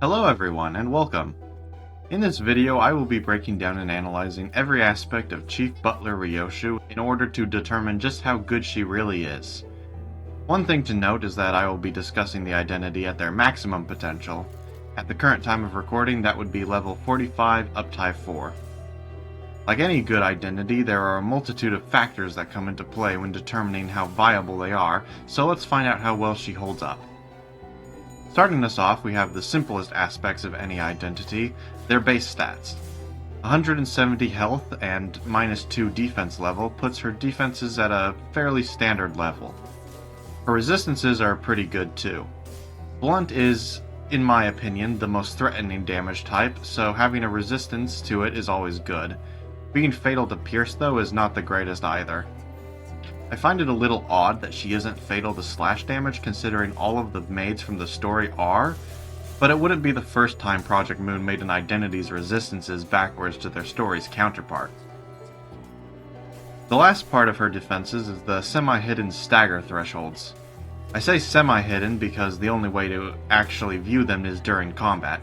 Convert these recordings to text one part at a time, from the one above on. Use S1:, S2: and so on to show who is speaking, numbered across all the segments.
S1: Hello everyone, and welcome. In this video, I will be breaking down and analyzing every aspect of Chief Butler Ryoshu in order to determine just how good she really is. One thing to note is that I will be discussing the identity at their maximum potential. At the current time of recording, that would be level 45 Uptype 4. Like any good identity, there are a multitude of factors that come into play when determining how viable they are, so let's find out how well she holds up. Starting us off, we have the simplest aspects of any identity, their base stats. 170 health and -2 defense level puts her defenses at a fairly standard level. Her resistances are pretty good too. Blunt is, in my opinion, the most threatening damage type, so having a resistance to it is always good. Being fatal to pierce though is not the greatest either. I find it a little odd that she isn't fatal to slash damage considering all of the maids from the story are, but it wouldn't be the first time Project Moon made an identity's resistances backwards to their story's counterpart. The last part of her defenses is the semi-hidden stagger thresholds. I say semi-hidden because the only way to actually view them is during combat.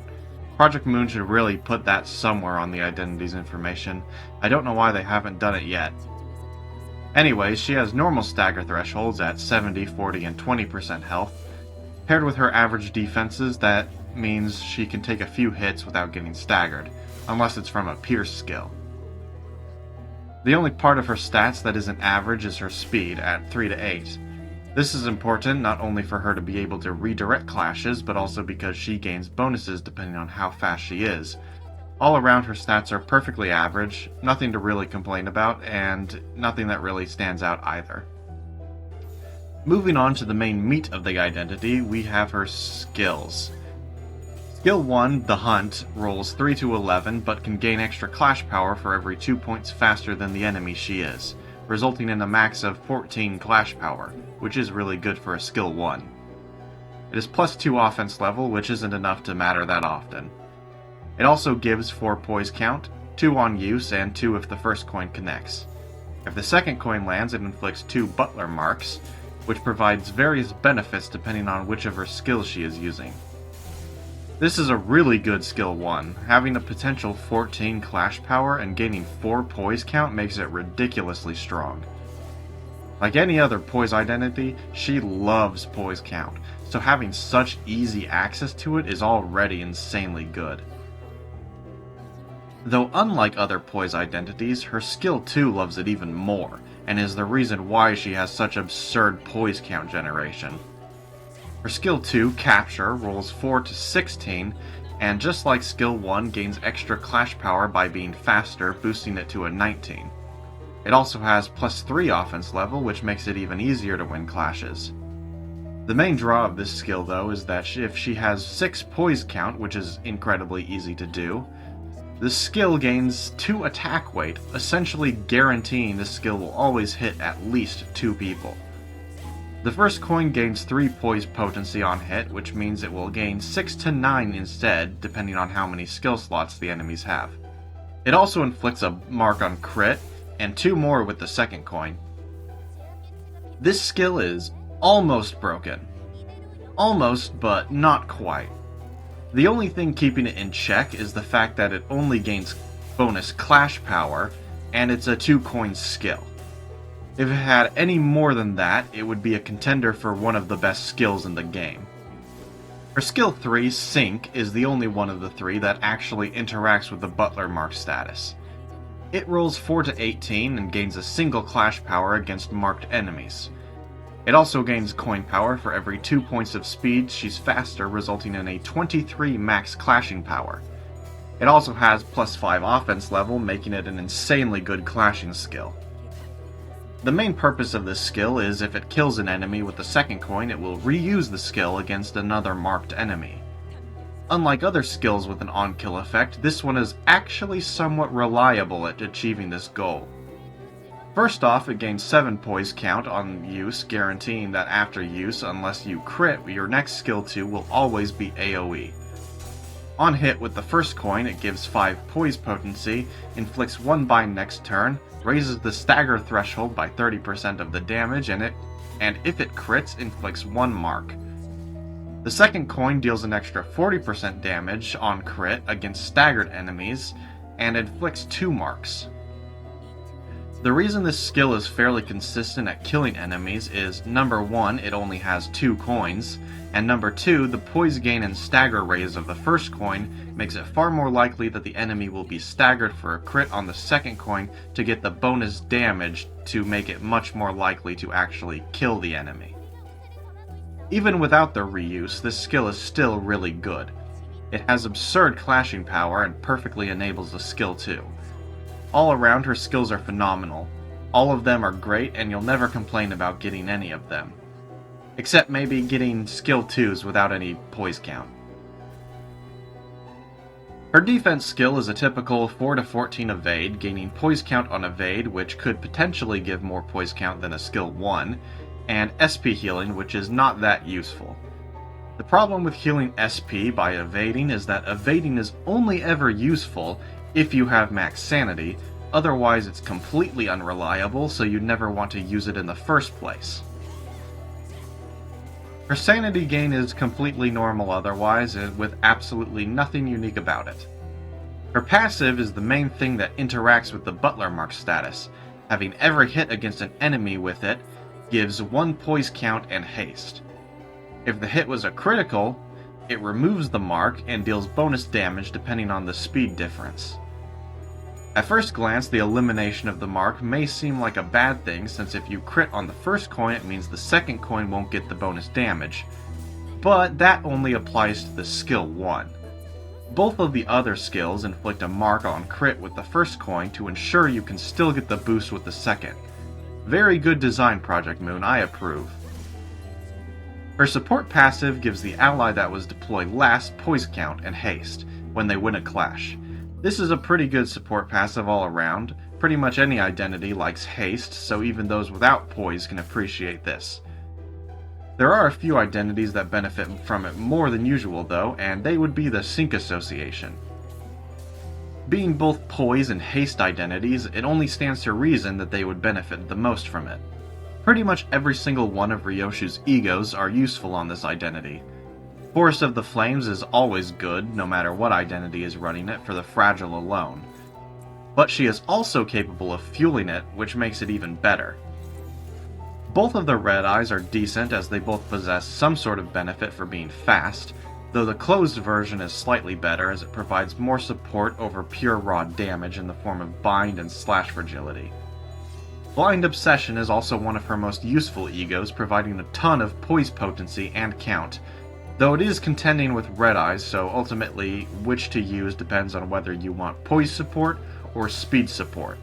S1: Project Moon should really put that somewhere on the identity's information. I don't know why they haven't done it yet. Anyways, she has normal stagger thresholds at 70, 40, and 20% health. Paired with her average defenses, that means she can take a few hits without getting staggered, unless it's from a pierce skill. The only part of her stats that isn't average is her speed at 3 to 8. This is important not only for her to be able to redirect clashes, but also because she gains bonuses depending on how fast she is. All around, her stats are perfectly average, nothing to really complain about, and nothing that really stands out either. Moving on to the main meat of the identity, we have her skills. Skill 1, the Hunt, rolls 3 to 11, but can gain extra clash power for every 2 points faster than the enemy she is, resulting in a max of 14 clash power, which is really good for a Skill 1. It is +2 offense level, which isn't enough to matter that often. It also gives 4 poise count, 2 on use, and 2 if the first coin connects. If the second coin lands, it inflicts 2 Butler marks, which provides various benefits depending on which of her skills she is using. This is a really good skill 1. Having a potential 14 clash power and gaining 4 poise count makes it ridiculously strong. Like any other poise identity, she loves poise count, so having such easy access to it is already insanely good. Though unlike other poise identities, her skill 2 loves it even more, and is the reason why she has such absurd poise count generation. Her skill 2, Capture, rolls 4 to 16, and just like skill 1, gains extra clash power by being faster, boosting it to a 19. It also has +3 offense level, which makes it even easier to win clashes. The main draw of this skill though is that if she has 6 poise count, which is incredibly easy to do, the skill gains 2 attack weight, essentially guaranteeing the skill will always hit at least 2 people. The first coin gains 3 poise potency on hit, which means it will gain 6 to 9 instead, depending on how many skill slots the enemies have. It also inflicts a mark on crit, and 2 more with the second coin. This skill is almost broken. Almost, but not quite. The only thing keeping it in check is the fact that it only gains bonus clash power, and it's a 2-coin skill. If it had any more than that, it would be a contender for one of the best skills in the game. Her skill 3, Sync, is the only one of the 3 that actually interacts with the Butler Mark status. It rolls 4 to 18 and gains a single clash power against marked enemies. It also gains coin power for every 2 points of speed she's faster, resulting in a 23 max clashing power. It also has +5 offense level, making it an insanely good clashing skill. The main purpose of this skill is if it kills an enemy with the second coin, it will reuse the skill against another marked enemy. Unlike other skills with an on-kill effect, this one is actually somewhat reliable at achieving this goal. First off, it gains 7 poise count on use, guaranteeing that after use, unless you crit, your next skill 2 will always be AoE. On hit with the first coin, it gives 5 poise potency, inflicts 1 bind next turn, raises the stagger threshold by 30% of the damage, and if it crits, inflicts 1 mark. The second coin deals an extra 40% damage on crit against staggered enemies, and inflicts 2 marks. The reason this skill is fairly consistent at killing enemies is number 1, it only has 2 coins, and number 2, the poise gain and stagger raise of the first coin makes it far more likely that the enemy will be staggered for a crit on the second coin to get the bonus damage to make it much more likely to actually kill the enemy. Even without the reuse, this skill is still really good. It has absurd clashing power and perfectly enables the skill too. All around, her skills are phenomenal. All of them are great, and you'll never complain about getting any of them. Except maybe getting skill 2s without any poise count. Her defense skill is a typical 4 to 14 evade, gaining poise count on evade, which could potentially give more poise count than a skill 1, and SP healing, which is not that useful. The problem with healing SP by evading is that evading is only ever useful if you have max sanity, otherwise it's completely unreliable, so you'd never want to use it in the first place. Her sanity gain is completely normal otherwise, with absolutely nothing unique about it. Her passive is the main thing that interacts with the Butler Mark status. Having every hit against an enemy with it gives 1 poise count and haste. If the hit was a critical, it removes the mark and deals bonus damage depending on the speed difference. At first glance, the elimination of the mark may seem like a bad thing, since if you crit on the first coin, it means the second coin won't get the bonus damage. But that only applies to the skill 1. Both of the other skills inflict a mark on crit with the first coin to ensure you can still get the boost with the second. Very good design, Project Moon, I approve. Her support passive gives the ally that was deployed last poise count and haste when they win a clash. This is a pretty good support passive all around. Pretty much any identity likes haste, so even those without poise can appreciate this. There are a few identities that benefit from it more than usual though, and they would be the Sync Association. Being both poise and haste identities, it only stands to reason that they would benefit the most from it. Pretty much every single one of Ryoshu's egos are useful on this identity. Force of the Flames is always good, no matter what identity is running it, for the fragile alone. But she is also capable of fueling it, which makes it even better. Both of the Red Eyes are decent, as they both possess some sort of benefit for being fast, though the closed version is slightly better as it provides more support over pure raw damage in the form of bind and slash fragility. Blind Obsession is also one of her most useful egos, providing a ton of poise potency and count, though it is contending with Red Eyes, so ultimately which to use depends on whether you want poise support or speed support.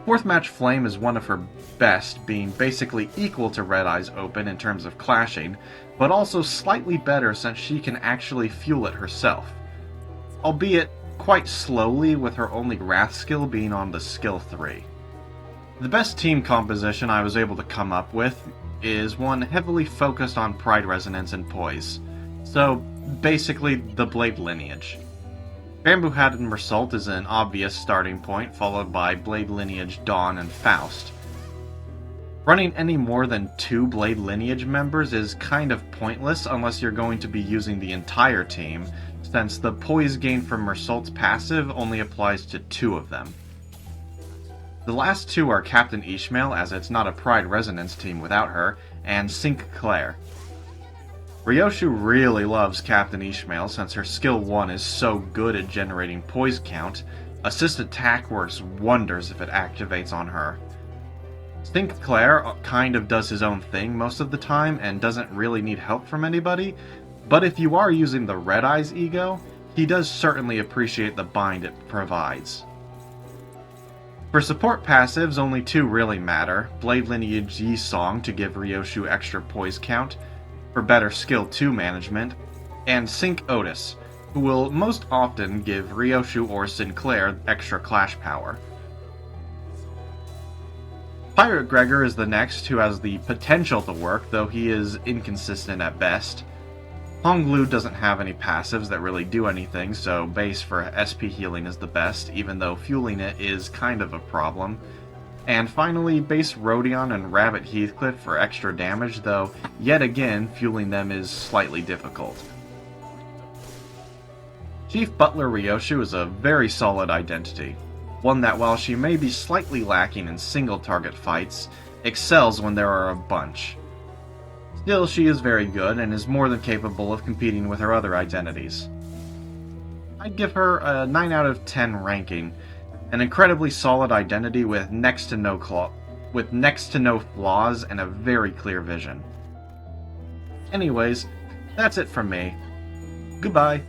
S1: Fourth Match Flame is one of her best, being basically equal to Red Eyes Open in terms of clashing, but also slightly better since she can actually fuel it herself. Albeit quite slowly, with her only Wrath skill being on the skill 3. The best team composition I was able to come up with is one heavily focused on Pride Resonance and Poise. So, basically, the Blade lineage. Bamboo Hat and Mersault is an obvious starting point, followed by Blade lineage Dawn and Faust. Running any more than 2 Blade lineage members is kind of pointless unless you're going to be using the entire team, since the Poise gain from Mersault's passive only applies to 2 of them. The last 2 are Captain Ishmael, as it's not a Pride Resonance team without her, and Sync Claire. Ryoshu really loves Captain Ishmael since her skill 1 is so good at generating poise count. Assist attack works wonders if it activates on her. Sync Claire kind of does his own thing most of the time and doesn't really need help from anybody, but if you are using the Red Eyes ego, he does certainly appreciate the bind it provides. For support passives, only 2 really matter: Blade Lineage Yi Song to give Ryoshu extra poise count, for better skill 2 management, and Sync Otis, who will most often give Ryoshu or Sinclair extra clash power. Pirate Gregor is the next, who has the potential to work, though he is inconsistent at best. Honglu doesn't have any passives that really do anything, so base for SP healing is the best, even though fueling it is kind of a problem. And finally, base Rodion and Rabbit Heathcliff for extra damage, though yet again, fueling them is slightly difficult. Chief Butler Ryoshu is a very solid identity, one that while she may be slightly lacking in single-target fights, excels when there are a bunch. Still, she is very good and is more than capable of competing with her other identities. I'd give her a 9 out of 10 ranking, an incredibly solid identity with next to no flaws and a very clear vision. Anyways, that's it from me. Goodbye.